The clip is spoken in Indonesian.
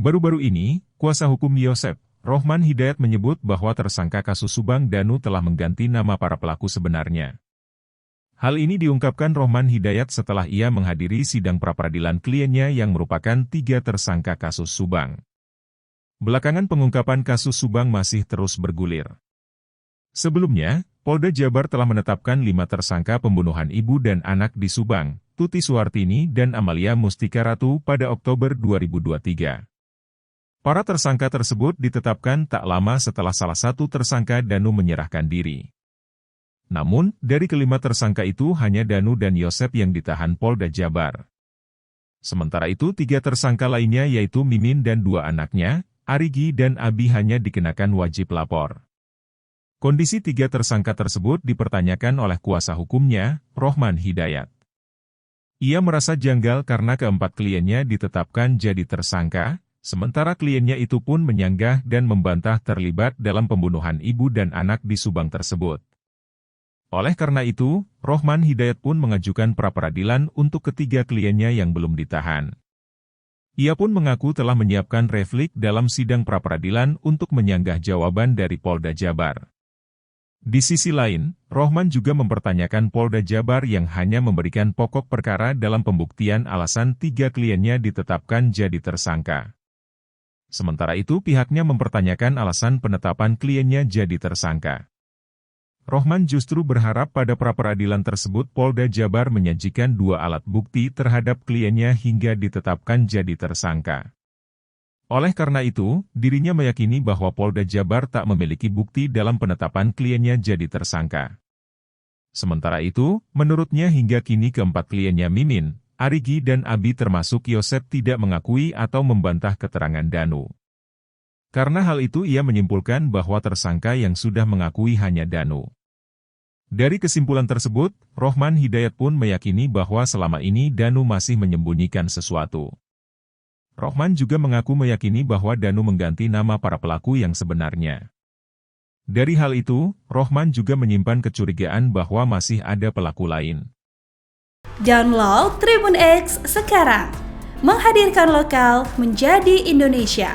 Baru-baru ini, kuasa hukum Yosep, Rohman Hidayat menyebut bahwa tersangka kasus Subang Danu telah mengganti nama para pelaku sebenarnya. Hal ini diungkapkan Rohman Hidayat setelah ia menghadiri sidang pra-peradilan kliennya yang merupakan 3 tersangka kasus Subang. Belakangan pengungkapan kasus Subang masih terus bergulir. Sebelumnya, Polda Jabar telah menetapkan 5 tersangka pembunuhan ibu dan anak di Subang, Tuti Suwartini dan Amalia Mustika Ratu pada Oktober 2023. Para tersangka tersebut ditetapkan tak lama setelah salah satu tersangka Danu menyerahkan diri. Namun, dari kelima tersangka itu hanya Danu dan Yosep yang ditahan Polda Jabar. Sementara itu 3 tersangka lainnya yaitu Mimin dan 2 anaknya, Arigi dan Abi hanya dikenakan wajib lapor. Kondisi 3 tersangka tersebut dipertanyakan oleh kuasa hukumnya, Rohman Hidayat. Ia merasa janggal karena keempat kliennya ditetapkan jadi tersangka, sementara kliennya itu pun menyanggah dan membantah terlibat dalam pembunuhan ibu dan anak di Subang tersebut. Oleh karena itu, Rohman Hidayat pun mengajukan pra-peradilan untuk ketiga kliennya yang belum ditahan. Ia pun mengaku telah menyiapkan replik dalam sidang pra-peradilan untuk menyanggah jawaban dari Polda Jabar. Di sisi lain, Rohman juga mempertanyakan Polda Jabar yang hanya memberikan pokok perkara dalam pembuktian alasan 3 kliennya ditetapkan jadi tersangka. Sementara itu pihaknya mempertanyakan alasan penetapan kliennya jadi tersangka. Rohman justru berharap pada pra-peradilan tersebut Polda Jabar menyajikan 2 alat bukti terhadap kliennya hingga ditetapkan jadi tersangka. Oleh karena itu, dirinya meyakini bahwa Polda Jabar tak memiliki bukti dalam penetapan kliennya jadi tersangka. Sementara itu, menurutnya hingga kini keempat kliennya Mimin, Arigi dan Abi termasuk Yosep tidak mengakui atau membantah keterangan Danu. Karena hal itu ia menyimpulkan bahwa tersangka yang sudah mengakui hanya Danu. Dari kesimpulan tersebut, Rohman Hidayat pun meyakini bahwa selama ini Danu masih menyembunyikan sesuatu. Rohman juga mengaku meyakini bahwa Danu mengganti nama para pelaku yang sebenarnya. Dari hal itu, Rohman juga menyimpan kecurigaan bahwa masih ada pelaku lain. Download Tribun X sekarang, menghadirkan lokal menjadi Indonesia.